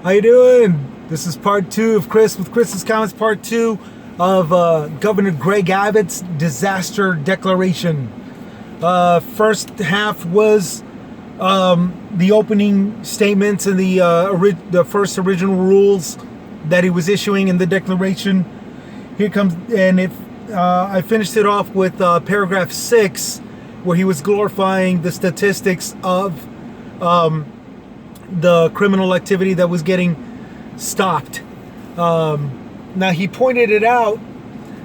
How you doing? This is part two of Chris with Chris's Comments, part two of Governor Greg Abbott's disaster declaration. First half was the opening statements and the first original rules that he was issuing in the declaration. Here comes, and I finished it off with paragraph 6, where he was glorifying the statistics of the criminal activity that was getting stopped. Now he pointed it out,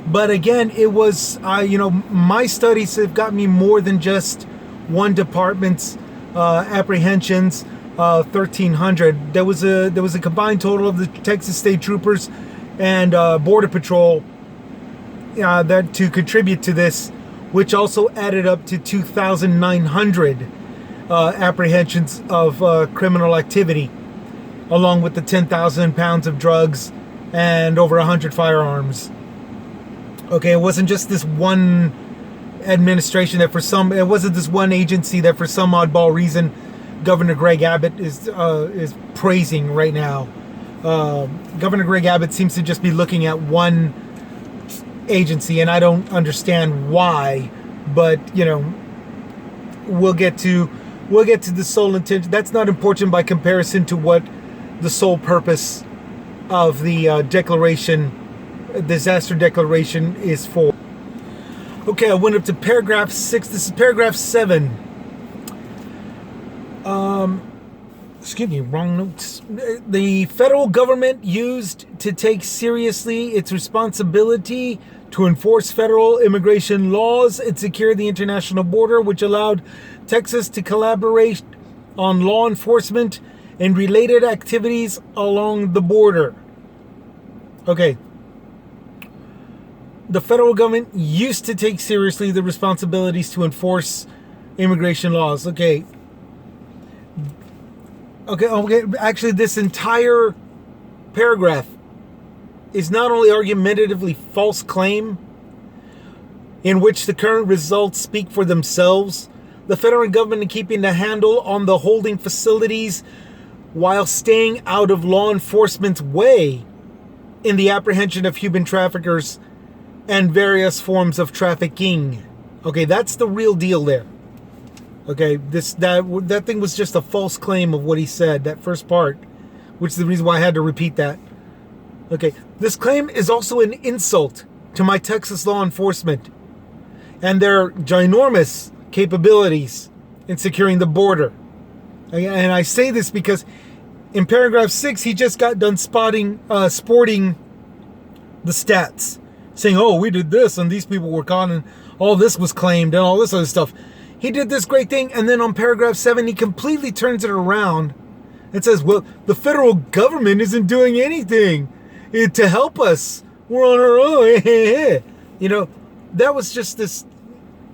but again, it was my studies have got me more than just one department's apprehensions. 1,300. There was a combined total of the Texas State Troopers and Border Patrol that to contribute to this, which also added up to 2,900 apprehensions of criminal activity, along with the 10,000 pounds of drugs and over 100 firearms. Okay, it wasn't just this one administration that it wasn't this one agency that for some oddball reason Governor Greg Abbott is praising right now. Governor Greg Abbott seems to just be looking at one agency, and I don't understand why, but we'll get to the sole intention. That's not important by comparison to what the sole purpose of the disaster declaration is for. Okay, I went up to paragraph 6. This is paragraph 7. Excuse me, wrong notes. The federal government used to take seriously its responsibility to enforce federal immigration laws and secure the international border, which allowed Texas to collaborate on law enforcement and related activities along the border. Okay. The federal government used to take seriously the responsibilities to enforce immigration laws. Okay. Actually, this entire paragraph is not only argumentatively false claim, in which the current results speak for themselves. The federal government is keeping the handle on the holding facilities while staying out of law enforcement's way in the apprehension of human traffickers and various forms of trafficking. Okay, that's the real deal there. Okay, that thing was just a false claim of what he said, that first part, which is the reason why I had to repeat that. Okay, this claim is also an insult to my Texas law enforcement and their ginormous capabilities in securing the border. And I say this because in paragraph 6, he just got done sporting the stats, saying, oh, we did this and these people were caught and all this was claimed and all this other stuff. He did this great thing, and then on paragraph 7, he completely turns it around and says, well, the federal government isn't doing anything to help us. We're on our own. That was just this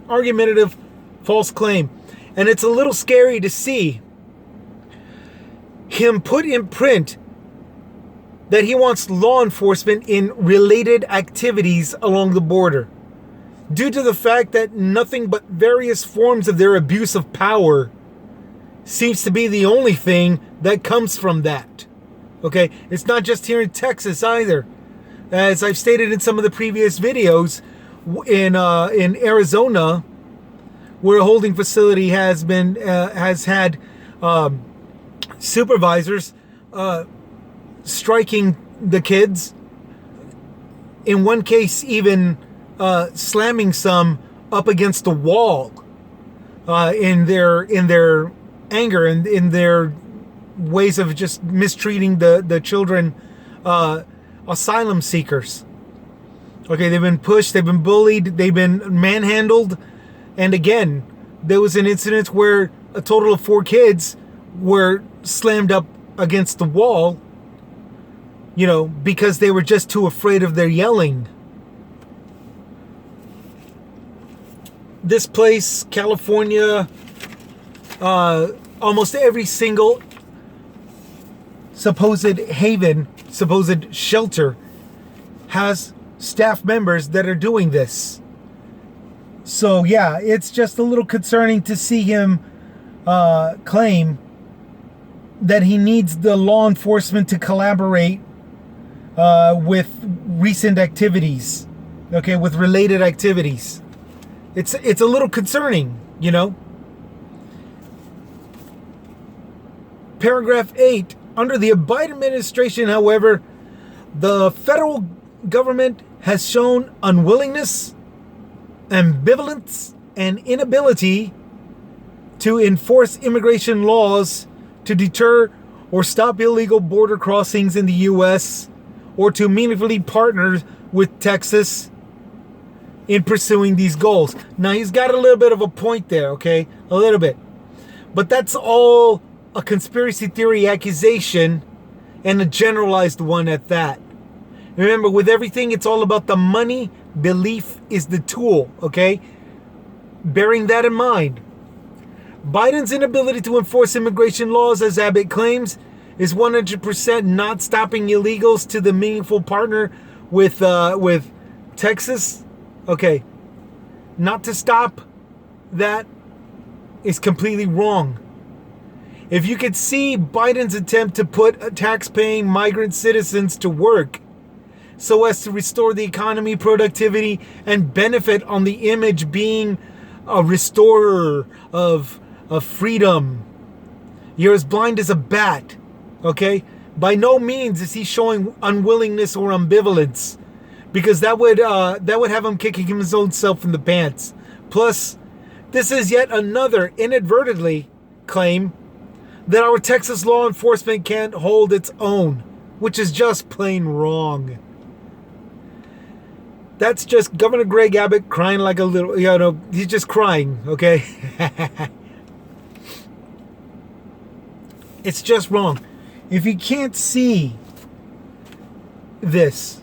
argumentative false claim. And it's a little scary to see him put in print that he wants law enforcement in related activities along the border, due to the fact that nothing but various forms of their abuse of power seems to be the only thing that comes from that. Okay, it's not just here in Texas either. As I've stated in some of the previous videos, in Arizona, where a holding facility has had supervisors striking the kids. In one case, even slamming some up against the wall in their anger and in their ways of just mistreating the children, asylum seekers. Okay, they've been pushed, they've been bullied, they've been manhandled, and again, there was an incident where a total of 4 kids were slammed up against the wall, because they were just too afraid of their yelling. This place, California, almost every single supposed shelter has staff members that are doing this. So yeah, it's just a little concerning to see him claim that he needs the law enforcement to collaborate with recent activities, okay, with related activities. It's a little concerning, you know. Paragraph 8, under the Biden administration, however, the federal government has shown unwillingness, ambivalence, and inability to enforce immigration laws to deter or stop illegal border crossings in the U.S. or to meaningfully partner with Texas in pursuing these goals. Now, he's got a little bit of a point there, okay? A little bit. But that's all a conspiracy theory accusation, and a generalized one at that. Remember, with everything, it's all about the money. Belief is the tool, okay? Bearing that in mind, Biden's inability to enforce immigration laws, as Abbott claims, is 100% not stopping illegals to the meaningful partner with Texas. Okay, not to stop that is completely wrong. If you could see Biden's attempt to put tax-paying migrant citizens to work so as to restore the economy, productivity, and benefit on the image being a restorer of freedom, you're as blind as a bat, okay? By no means is he showing unwillingness or ambivalence, because that would have him kicking his own self in the pants. Plus, this is yet another inadvertently claim that our Texas law enforcement can't hold its own, which is just plain wrong. That's just Governor Greg Abbott crying like a little, he's just crying, okay? It's just wrong. If you can't see this,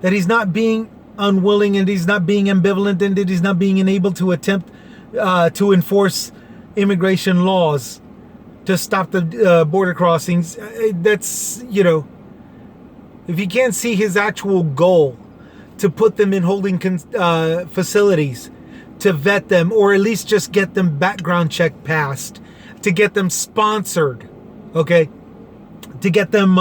that he's not being unwilling and he's not being ambivalent and that he's not being unable to attempt to enforce immigration laws to stop the border crossings, that's, if you can't see his actual goal to put them in holding facilities, to vet them, or at least just get them background check passed, to get them sponsored, okay, to get them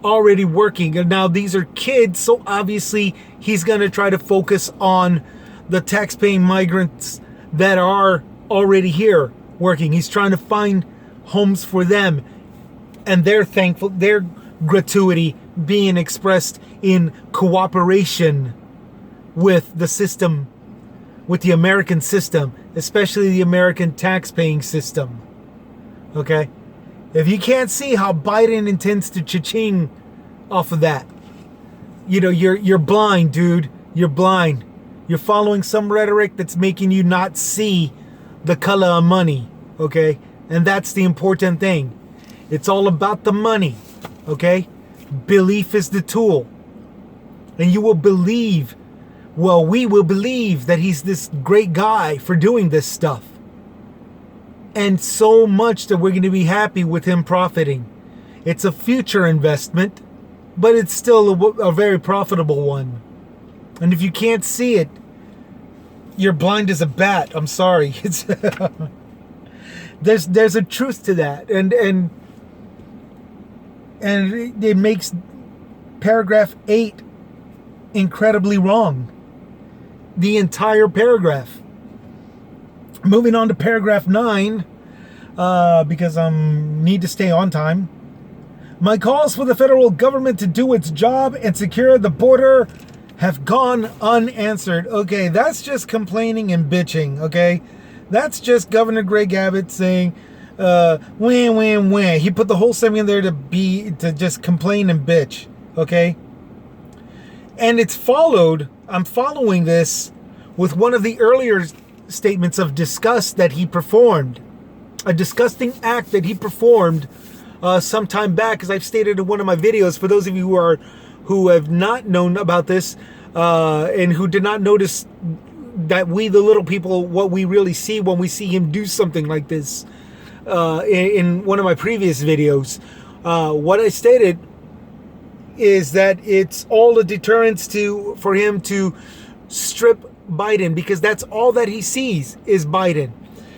already working. And now these are kids, so obviously he's going to try to focus on the tax-paying migrants that are already here working. He's trying to find homes for them, and they're thankful, their gratuity being expressed in cooperation with the system, with the American system, especially the American tax-paying system. Okay? If you can't see how Biden intends to cha-ching off of that, you're blind, dude. You're blind. You're following some rhetoric that's making you not see the color of money, okay? And that's the important thing. It's all about the money, okay? Belief is the tool. And you will believe, we will believe that he's this great guy for doing this stuff. And so much that we're going to be happy with him profiting. It's a future investment, but it's still a very profitable one. And if you can't see it, you're blind as a bat. I'm sorry. It's there's a truth to that, and it makes paragraph 8 incredibly wrong. The entire paragraph. Moving on to paragraph 9, because I need to stay on time. My calls for the federal government to do its job and secure the border have gone unanswered. Okay, that's just complaining and bitching, okay? That's just Governor Greg Abbott saying, wah. He put the whole segment there to just complain and bitch, okay? And I'm following this with one of the earlier statements of disgust that he performed. A disgusting act that he performed some time back, as I've stated in one of my videos. For those of you who have not known about this and who did not notice that we, the little people, what we really see when we see him do something like this, in one of my previous videos, what I stated is that it's all a deterrence for him to strip Biden, because that's all that he sees is Biden.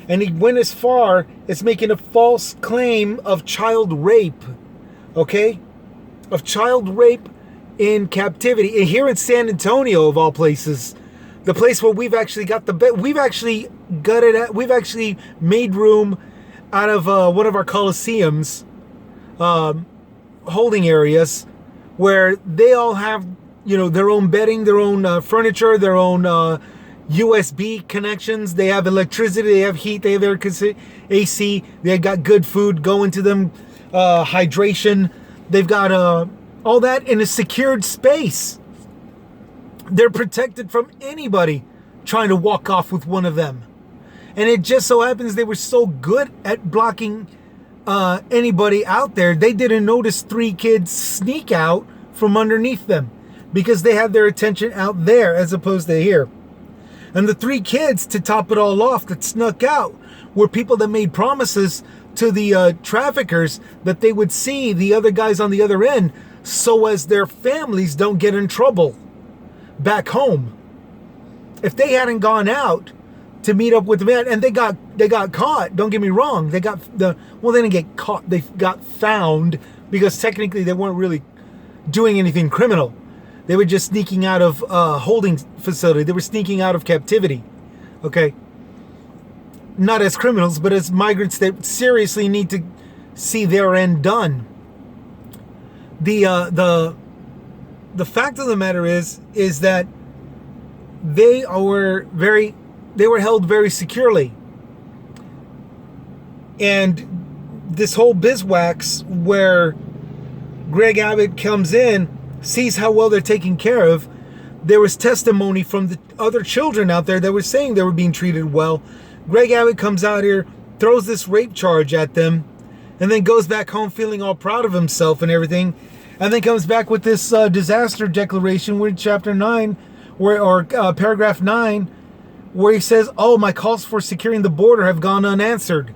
And he went as far as making a false claim of child rape. Okay? Of child rape in captivity. And here in San Antonio, of all places, the place where we've actually got the bed, we've actually made room out of one of our coliseums, holding areas, where they all have, their own bedding, their own furniture, their own USB connections. They have electricity, they have heat, they have AC, they got good food going to them, hydration. They've got all that in a secured space. They're protected from anybody trying to walk off with one of them. And it just so happens they were so good at blocking anybody out there, they didn't notice 3 kids sneak out from underneath them, because they had their attention out there as opposed to here. And the 3 kids, to top it all off, that snuck out were people that made promises to the traffickers that they would see the other guys on the other end, so as their families don't get in trouble back home. If they hadn't gone out to meet up with the man, and they got caught, don't get me wrong, they didn't get caught, they got found, because technically they weren't really doing anything criminal. They were just sneaking out of a holding facility. They were sneaking out of captivity. Okay? Not as criminals, but as migrants that seriously need to see their end done. The fact of the matter is that they were held very securely. And this whole bizwax where Greg Abbott comes in, sees how well they're taken care of. There was testimony from the other children out there that were saying they were being treated well. Greg Abbott comes out here, throws this rape charge at them, and then goes back home feeling all proud of himself and everything, and then comes back with this disaster declaration, where chapter 9, paragraph 9, where he says, "Oh, my calls for securing the border have gone unanswered."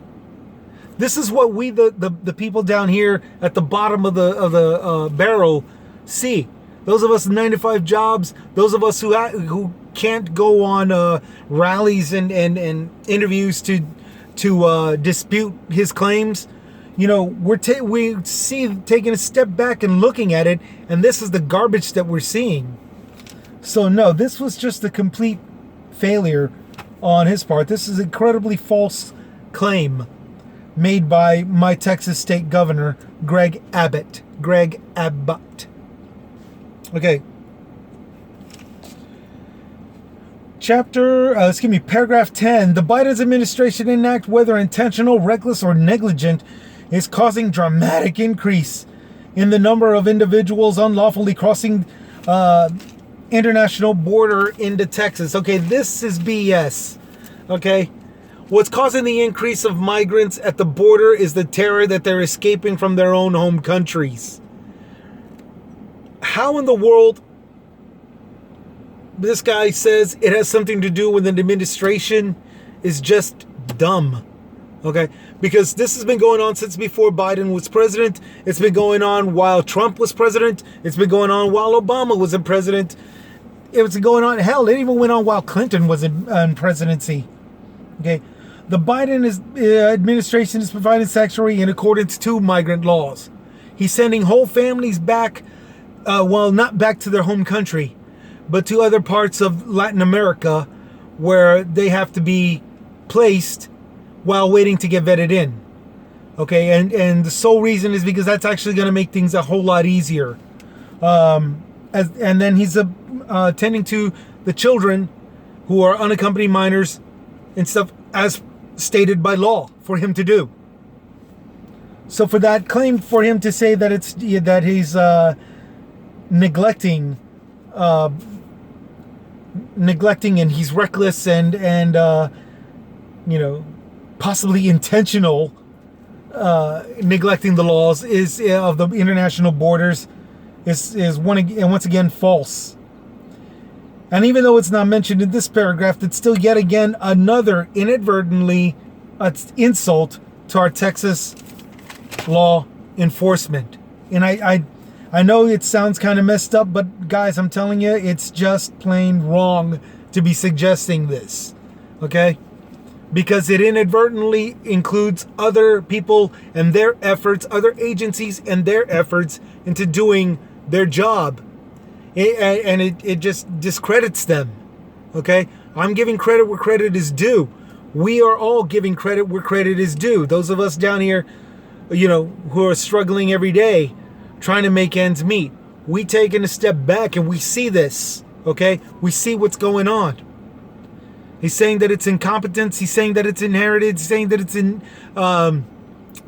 This is what we, the people down here at the bottom of the barrel, see. Those of us in 9-to-5 jobs, those of us who can't go on rallies and interviews to dispute his claims, we see taking a step back and looking at it, and this is the garbage that we're seeing. So no, this was just a complete failure on his part. This is an incredibly false claim made by my Texas state governor, Greg Abbott. Okay. Paragraph 10. The Biden administration inact, whether intentional, reckless, or negligent, is causing dramatic increase in the number of individuals unlawfully crossing international border into Texas. Okay, this is BS. Okay? What's causing the increase of migrants at the border is the terror that they're escaping from their own home countries. How in the world, this guy says it has something to do with an administration, is just dumb. Okay? Because this has been going on since before Biden was president. It's been going on while Trump was president. It's been going on while Obama was in president. It was going on, hell, it even went on while Clinton was in presidency. Okay? The Biden administration is providing sanctuary in accordance to migrant laws. He's sending whole families back, not back to their home country, but to other parts of Latin America where they have to be placed while waiting to get vetted in. Okay, and the sole reason is because that's actually going to make things a whole lot easier. And then he's attending to the children who are unaccompanied minors and stuff, as stated by law for him to do. So for that claim for him to say that he's neglecting and he's reckless and possibly intentional neglecting the laws of the international borders is once again false. And even though it's not mentioned in this paragraph, it's still yet again another inadvertently insult to our Texas law enforcement. And I know it sounds kind of messed up, but guys, I'm telling you, it's just plain wrong to be suggesting this. Okay? because it inadvertently includes other people and their efforts, other agencies and their efforts into doing their job. It just discredits them. Okay? I'm giving credit where credit is due. We are all giving credit where credit is due. Those of us down here, who are struggling every day, trying to make ends meet. We taking a step back and we see this. Okay? We see what's going on. He's saying that it's incompetence. He's saying that it's inherited. He's saying that it's in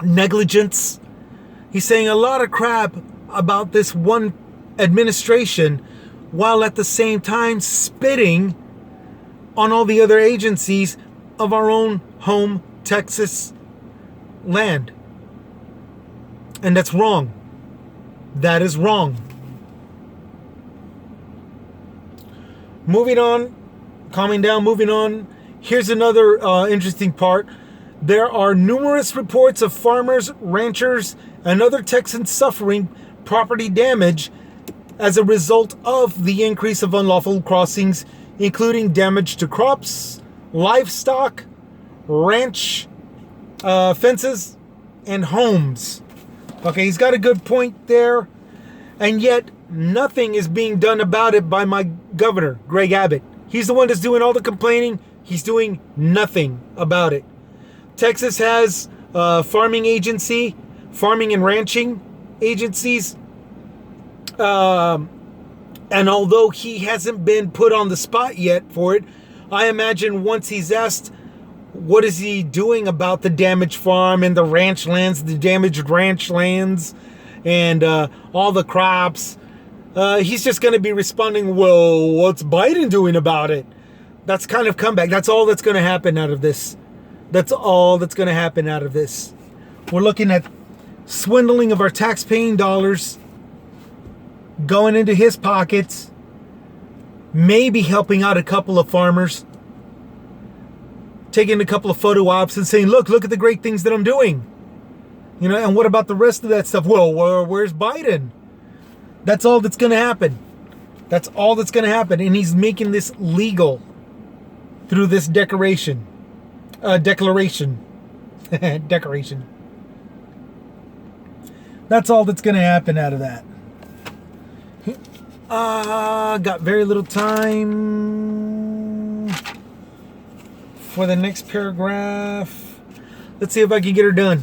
negligence. He's saying a lot of crap about this one administration, while at the same time spitting on all the other agencies of our own home Texas land. And that's wrong. That is wrong. Moving on. Calming down, moving on. Here's another interesting part. There are numerous reports of farmers, ranchers, and other Texans suffering property damage as a result of the increase of unlawful crossings, including damage to crops, livestock, ranch fences, and homes. Okay, he's got a good point there. And yet, nothing is being done about it by my governor, Greg Abbott. He's the one that's doing all the complaining. He's doing nothing about it. Texas has farming and ranching agencies. And although he hasn't been put on the spot yet for it, I imagine once he's asked, what is he doing about the damaged farm and the ranch lands, the damaged ranch lands, and all the crops, he's just going to be responding, well, what's Biden doing about it? That's kind of comeback. That's all that's going to happen out of this. That's all that's going to happen out of this. We're looking at swindling of our tax-paying dollars, going into his pockets, maybe helping out a couple of farmers, taking a couple of photo ops and saying, look at the great things that I'm doing. And what about the rest of that stuff? Well, where's Biden? That's all that's going to happen. That's all that's going to happen. And he's making this legal through this declaration. Decoration. That's all that's going to happen out of that. Got very little time for the next paragraph. Let's see if I can get her done.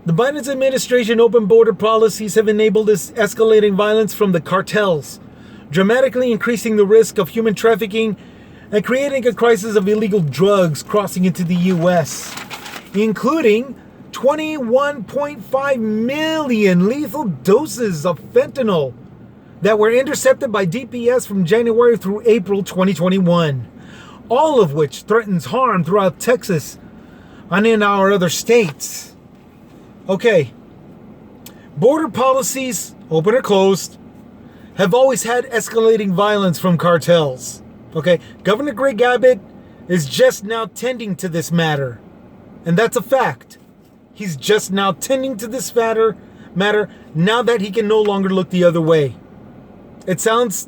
The Biden administration open border policies have enabled this escalating violence from the cartels, dramatically increasing the risk of human trafficking and creating a crisis of illegal drugs crossing into the U.S., including 21.5 million lethal doses of fentanyl that were intercepted by DPS from January through April 2021, all of which threatens harm throughout Texas and in our other states. Okay, border policies, open or closed, have always had escalating violence from cartels. Okay, Governor Greg Abbott is just now tending to this matter, and that's a fact. He's just now tending to this matter now that he can no longer look the other way. It sounds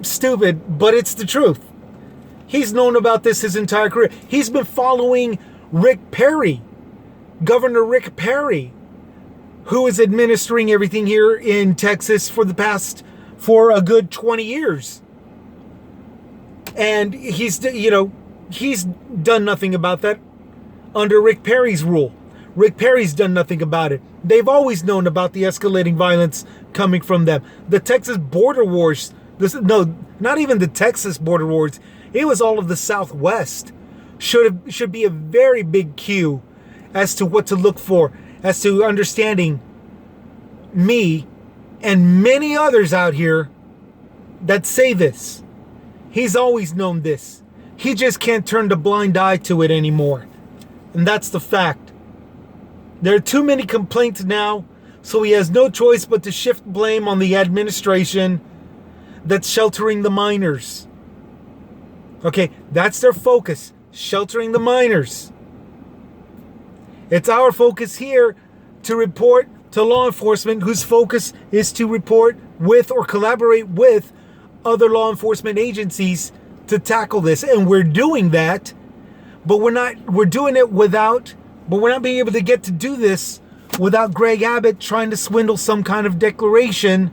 stupid, but it's the truth. He's known about this his entire career. He's been following Governor Rick Perry, who is administering everything here in Texas for a good 20 years. And he's done nothing about that under Rick Perry's rule. Rick Perry's done nothing about it. They've always known about the escalating violence coming from them. The Texas border wars, not even the Texas border wars, it was all of the Southwest. Should be a very big cue as to what to look for, as to understanding me and many others out here that say this. He's always known this. He just can't turn the blind eye to it anymore. And that's the fact. There are too many complaints now, so he has no choice but to shift blame on the administration that's sheltering the minors. Okay, that's their focus, sheltering the minors. It's our focus here to report to law enforcement, whose focus is to report with or collaborate with other law enforcement agencies to tackle this, and we're doing that, but we're not being able to get to do this without Greg Abbott trying to swindle some kind of declaration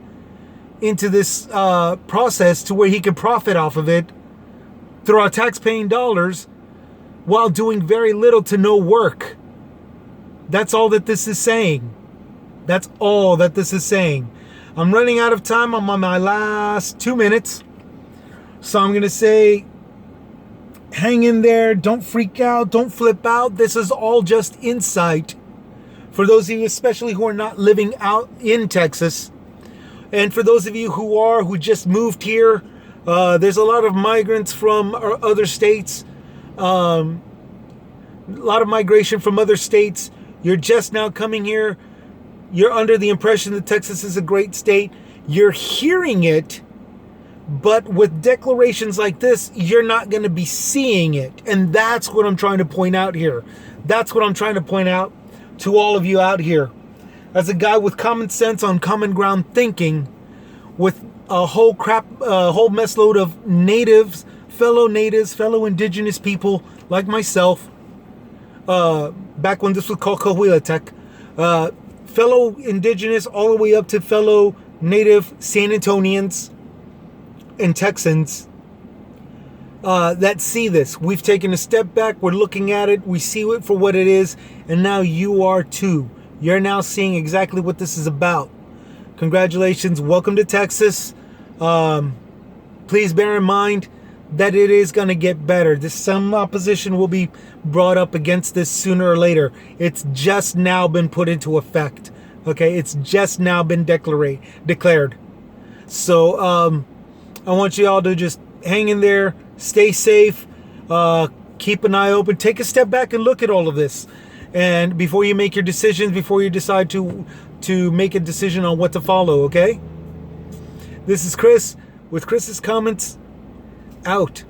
into this process to where he can profit off of it through our tax-paying dollars while doing very little to no work. That's all that this is saying. That's all that this is saying. I'm running out of time. I'm on my last 2 minutes. So I'm going to say, hang in there. Don't freak out. Don't flip out. This is all just insight for those of you especially who are not living out in Texas. And for those of you who just moved here, there's a lot of migrants from other states. A lot of migration from other states. You're just now coming here. You're under the impression that Texas is a great state. You're hearing it, but with declarations like this, you're not going to be seeing it. And that's what I'm trying to point out here. That's what I'm trying to point out to all of you out here. As a guy with common sense on common ground thinking, with a whole mess load of natives, fellow indigenous people like myself, back when this was called Coahuila, fellow indigenous all the way up to fellow native San Antonians and Texans that see this. We've taken a step back. We're looking at it. We see it for what it is. And now you are too. You're now seeing exactly what this is about. Congratulations. Welcome to Texas. Please bear in mind that it is going to get better. Some opposition will be brought up against this sooner or later. It's just now been put into effect. Okay, it's just now been declared. So I want you all to just hang in there, stay safe, keep an eye open, take a step back and look at all of this. And before you make your decisions, before you decide to make a decision on what to follow, okay? This is Chris with Chris's Comments. Out.